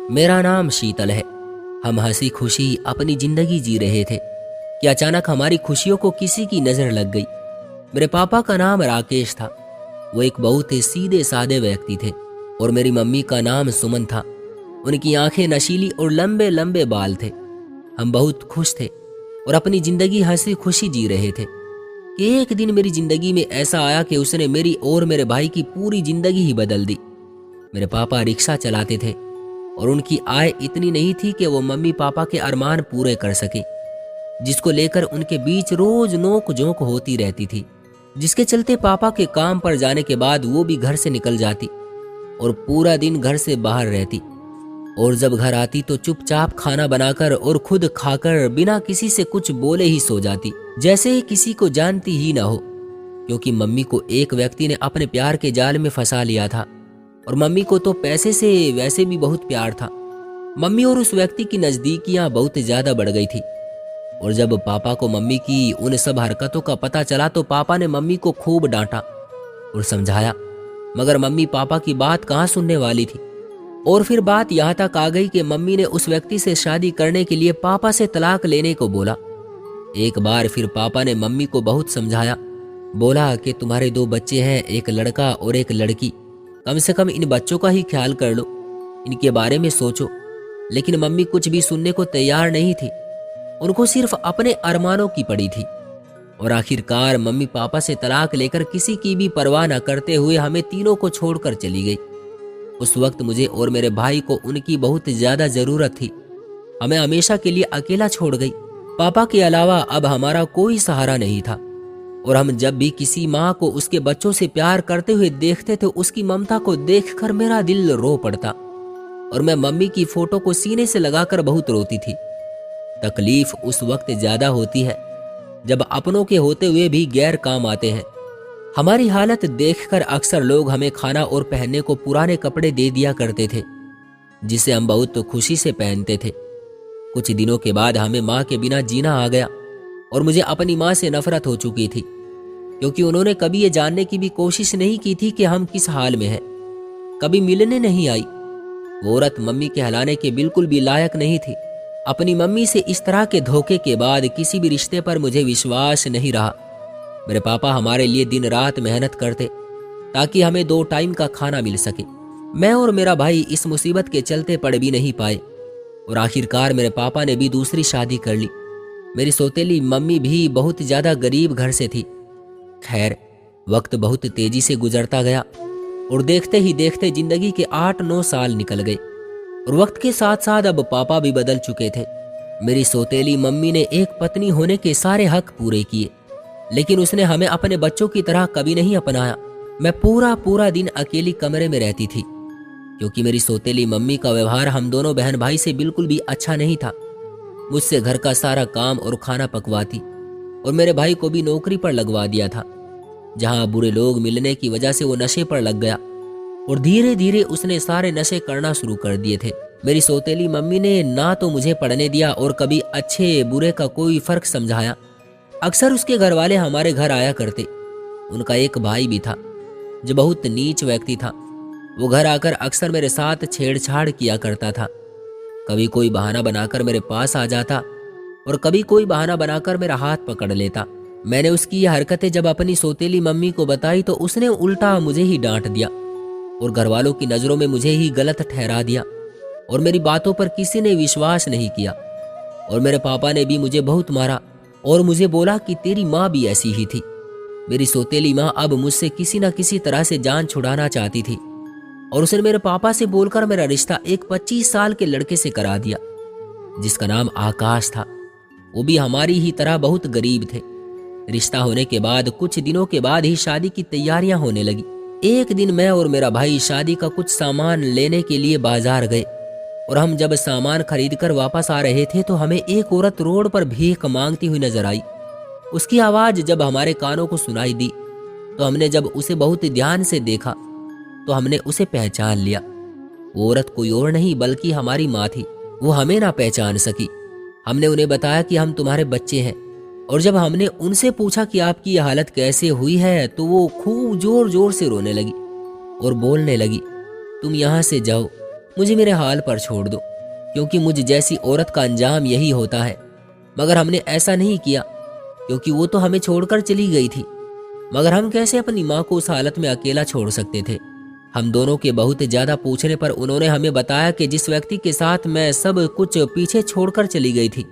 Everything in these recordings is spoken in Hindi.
मेरा नाम शीतल है। हम हंसी खुशी अपनी जिंदगी जी रहे थे कि अचानक हमारी खुशियों को किसी की नजर लग गई। मेरे पापा का नाम राकेश था। वो एक बहुत ही सीधे साधे व्यक्ति थे और मेरी मम्मी का नाम सुमन था। उनकी आंखें नशीली और लंबे लंबे बाल थे। हम बहुत खुश थे और अपनी जिंदगी हंसी खुशी जी रहे थे कि एक दिन मेरी जिंदगी में ऐसा आया कि उसने मेरी और मेरे भाई की पूरी जिंदगी ही बदल दी। मेरे पापा रिक्शा चलाते थे और उनकी आय इतनी नहीं थी कि वो मम्मी पापा के अरमान पूरे कर सके, जिसको लेकर उनके बीच रोज नोक झोंक होती रहती थी, जिसके चलते पापा के काम पर जाने के बाद वो भी घर से निकल जाती और पूरा दिन घर से बाहर रहती। और जब घर आती तो चुपचाप खाना बनाकर और खुद खाकर बिना किसी से कुछ बोले ही सो जाती, जैसे किसी को जानती ही ना हो। क्योंकि मम्मी को एक व्यक्ति ने अपने प्यार के जाल में फंसा लिया था और मम्मी को तो पैसे से वैसे भी बहुत प्यार था। मम्मी और उस व्यक्ति की नजदीकियां बहुत ज्यादा बढ़ गई थी। और जब पापा को मम्मी की उन सब हरकतों का पता चला तो पापा ने मम्मी को खूब डांटा और समझाया, मगर मम्मी पापा की बात कहाँ सुनने वाली थी। और फिर बात यहाँ तक आ गई कि मम्मी ने उस व्यक्ति से शादी करने के लिए पापा से तलाक लेने को बोला। एक बार फिर पापा ने मम्मी को बहुत समझाया, बोला कि तुम्हारे 2 बच्चे हैं, एक लड़का और एक लड़की, कम से कम इन बच्चों का ही ख्याल कर लो, इनके बारे में सोचो। लेकिन मम्मी कुछ भी सुनने को तैयार नहीं थी। उनको सिर्फ अपने अरमानों की पड़ी थी। और आखिरकार मम्मी पापा से तलाक लेकर किसी की भी परवाह न करते हुए हमें तीनों को छोड़कर चली गई। उस वक्त मुझे और मेरे भाई को उनकी बहुत ज्यादा जरूरत थी। हमें हमेशा के लिए अकेला छोड़ गई। पापा के अलावा अब हमारा कोई सहारा नहीं था। और हम जब भी किसी माँ को उसके बच्चों से प्यार करते हुए देखते थे, उसकी ममता को देखकर मेरा दिल रो पड़ता और मैं मम्मी की फोटो को सीने से लगाकर बहुत रोती थी। तकलीफ उस वक्त ज्यादा होती है जब अपनों के होते हुए भी गैर काम आते हैं। हमारी हालत देखकर अक्सर लोग हमें खाना और पहनने को पुराने कपड़े दे दिया करते थे, जिसे हम बहुत खुशी से पहनते थे। कुछ दिनों के बाद हमें माँ के बिना जीना आ गया और मुझे अपनी माँ से नफरत हो चुकी थी, क्योंकि उन्होंने कभी ये जानने की भी कोशिश नहीं की थी कि हम किस हाल में हैं। कभी मिलने नहीं आई। वो औरत मम्मी के हिलाने के बिल्कुल भी लायक नहीं थी। अपनी मम्मी से इस तरह के धोखे के बाद किसी भी रिश्ते पर मुझे विश्वास नहीं रहा। मेरे पापा हमारे लिए दिन रात मेहनत करते ताकि हमें 2 टाइम का खाना मिल सके। मैं और मेरा भाई इस मुसीबत के चलते पड़ भी नहीं पाए और आखिरकार मेरे पापा ने भी दूसरी शादी कर ली। मेरी सौतेली मम्मी भी बहुत ज्यादा गरीब घर से थी। खैर, वक्त बहुत तेजी से गुजरता गया और देखते ही देखते जिंदगी के 8-9 साल निकल गए और वक्त के साथ साथ अब पापा भी बदल चुके थे। मेरी सौतेली मम्मी ने एक पत्नी होने के सारे हक पूरे किए, लेकिन उसने हमें अपने बच्चों की तरह कभी नहीं अपनाया। मैं पूरा पूरा दिन अकेली कमरे में रहती थी, क्योंकि मेरी सौतेली मम्मी का व्यवहार हम दोनों बहन भाई से बिल्कुल भी अच्छा नहीं था। मुझसे घर का सारा काम और खाना पकवाती और मेरे भाई को भी नौकरी पर लगवा दिया था, जहां बुरे लोग मिलने की वजह से वो नशे पर लग गया और धीरे धीरे उसने सारे नशे करना शुरू कर दिए थे। मेरी सौतेली मम्मी ने ना तो मुझे पढ़ने दिया और कभी अच्छे बुरे का कोई फर्क समझाया। अक्सर उसके घर वाले हमारे घर आया करते। उनका एक भाई भी था जो बहुत नीच व्यक्ति था। वो घर आकर अक्सर मेरे साथ छेड़छाड़ किया करता था। कभी कोई बहाना बनाकर मेरे पास आ जाता और कभी कोई बहाना बनाकर मेरा हाथ पकड़ लेता। मैंने उसकी ये हरकतें जब अपनी सौतेली मम्मी को बताई तो उसने उल्टा मुझे ही डांट दिया और घर वालों की नज़रों में मुझे ही गलत ठहरा दिया और मेरी बातों पर किसी ने विश्वास नहीं किया। और मेरे पापा ने भी मुझे बहुत मारा और मुझे बोला कि तेरी माँ भी ऐसी ही थी। मेरी सौतेली माँ अब मुझसे किसी न किसी तरह से जान छुड़ाना चाहती थी और उसने मेरे पापा से बोलकर मेरा रिश्ता एक 25 साल के लड़के से करा दिया, जिसका नाम आकाश था। वो भी हमारी ही तरह बहुत गरीब थे। रिश्ता होने के बाद कुछ दिनों के बाद ही शादी की तैयारियां होने लगी। एक दिन मैं और मेरा भाई शादी का कुछ सामान लेने के लिए बाजार गए और हम जब सामान खरीद कर वापस आ रहे थे तो हमें एक औरत रोड पर भीख मांगती हुई नजर आई। उसकी आवाज जब हमारे कानों को सुनाई दी तो हमने जब उसे बहुत ध्यान से देखा तो हमने उसे पहचान लिया। वो औरत कोई और नहीं बल्कि हमारी माँ थी। वो हमें ना पहचान सकी। हमने उन्हें बताया कि हम तुम्हारे बच्चे हैं और जब हमने उनसे पूछा कि आपकी यह हालत कैसे हुई है तो वो खूब जोर जोर से रोने लगी और बोलने लगी, तुम यहाँ से जाओ, मुझे मेरे हाल पर छोड़ दो, क्योंकि मुझ जैसी औरत का अंजाम यही होता है। मगर हमने ऐसा नहीं किया, क्योंकि वो तो हमें छोड़कर चली गई थी। मगर हम कैसे अपनी माँ को उस हालत में अकेला छोड़ सकते थे? हम दोनों के बहुत ज्यादा पूछने पर उन्होंने हमें बताया कि जिस व्यक्ति के साथ मैं सब कुछ पीछे छोड़कर चली गई थी,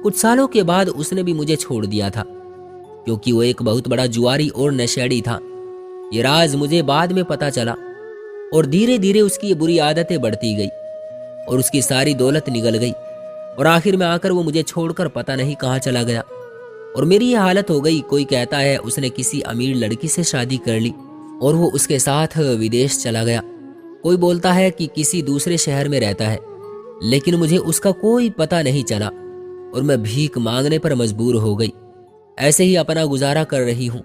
कुछ सालों के बाद उसने भी मुझे छोड़ दिया था, क्योंकि वो एक बहुत बड़ा जुआरी और नशेड़ी था। ये राज मुझे बाद में पता चला और धीरे धीरे उसकी ये बुरी आदतें बढ़ती गई और उसकी सारी दौलत निगल गई और आखिर में आकर वो मुझे छोड़कर पता नहीं कहाँ चला गया और मेरी ये हालत हो गई। कोई कहता है उसने किसी अमीर लड़की से शादी कर ली और वो उसके साथ विदेश चला गया। कोई बोलता है कि किसी दूसरे शहर में रहता है, लेकिन मुझे उसका कोई पता नहीं चला और मैं भीख मांगने पर मजबूर हो गई। ऐसे ही अपना गुजारा कर रही हूँ।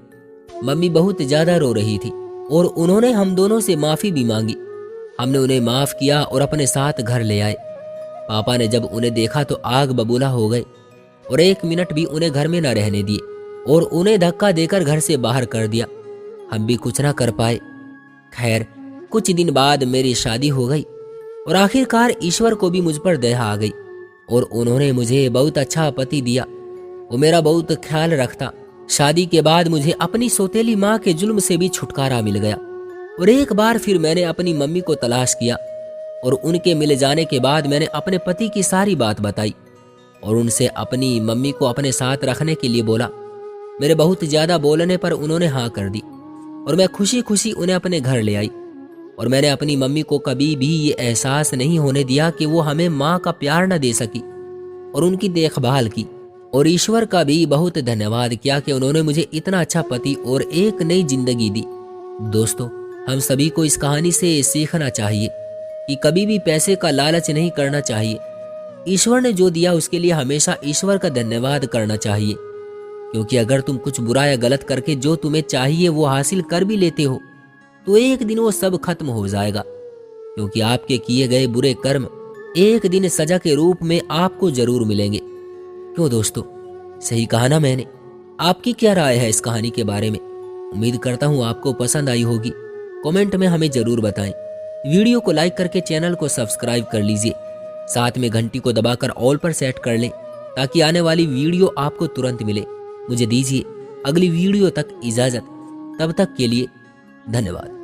मम्मी बहुत ज्यादा रो रही थी और उन्होंने हम दोनों से माफी भी मांगी। हमने उन्हें माफ किया और अपने साथ घर ले आए। पापा ने जब उन्हें देखा तो आग बबूला हो गए और 1 मिनट भी उन्हें घर में न रहने दिए और उन्हें धक्का देकर घर से बाहर कर दिया। हम भी कुछ ना कर पाए। खैर, कुछ दिन बाद मेरी शादी हो गई और आखिरकार ईश्वर को भी मुझ पर दया आ गई और उन्होंने मुझे बहुत अच्छा पति दिया। वो मेरा बहुत ख्याल रखता। शादी के बाद मुझे अपनी सौतेली माँ के जुल्म से भी छुटकारा मिल गया और एक बार फिर मैंने अपनी मम्मी को तलाश किया और उनके मिल जाने के बाद मैंने अपने पति की सारी बात बताई और उनसे अपनी मम्मी को अपने साथ रखने के लिए बोला। मेरे बहुत ज्यादा बोलने पर उन्होंने हाँ कर दी और मैं खुशी खुशी उन्हें अपने घर ले आई और मैंने अपनी मम्मी को कभी भी ये एहसास नहीं होने दिया कि वो हमें माँ का प्यार न दे सकी और उनकी देखभाल की। और ईश्वर का भी बहुत धन्यवाद किया कि उन्होंने मुझे इतना अच्छा पति और एक नई जिंदगी दी। दोस्तों, हम सभी को इस कहानी से सीखना चाहिए कि कभी भी पैसे का लालच नहीं करना चाहिए। ईश्वर ने जो दिया उसके लिए हमेशा ईश्वर का धन्यवाद करना चाहिए, क्योंकि अगर तुम कुछ बुरा या गलत करके जो तुम्हें चाहिए वो हासिल कर भी लेते हो तो एक दिन वो सब खत्म हो जाएगा, क्योंकि आपके किए गए बुरे कर्म एक दिन सजा के रूप में आपको जरूर मिलेंगे। क्यों दोस्तों, सही कहा ना मैंने? आपकी क्या राय है इस कहानी के बारे में? उम्मीद करता हूँ आपको पसंद आई होगी। कमेंट में हमें जरूर बताएं। वीडियो को लाइक करके चैनल को सब्सक्राइब कर लीजिए, साथ में घंटी को दबाकर ऑल पर सेट कर लें ताकि आने वाली वीडियो आपको तुरंत मिले। मुझे दीजिए अगली वीडियो तक इजाजत। तब तक के लिए धन्यवाद।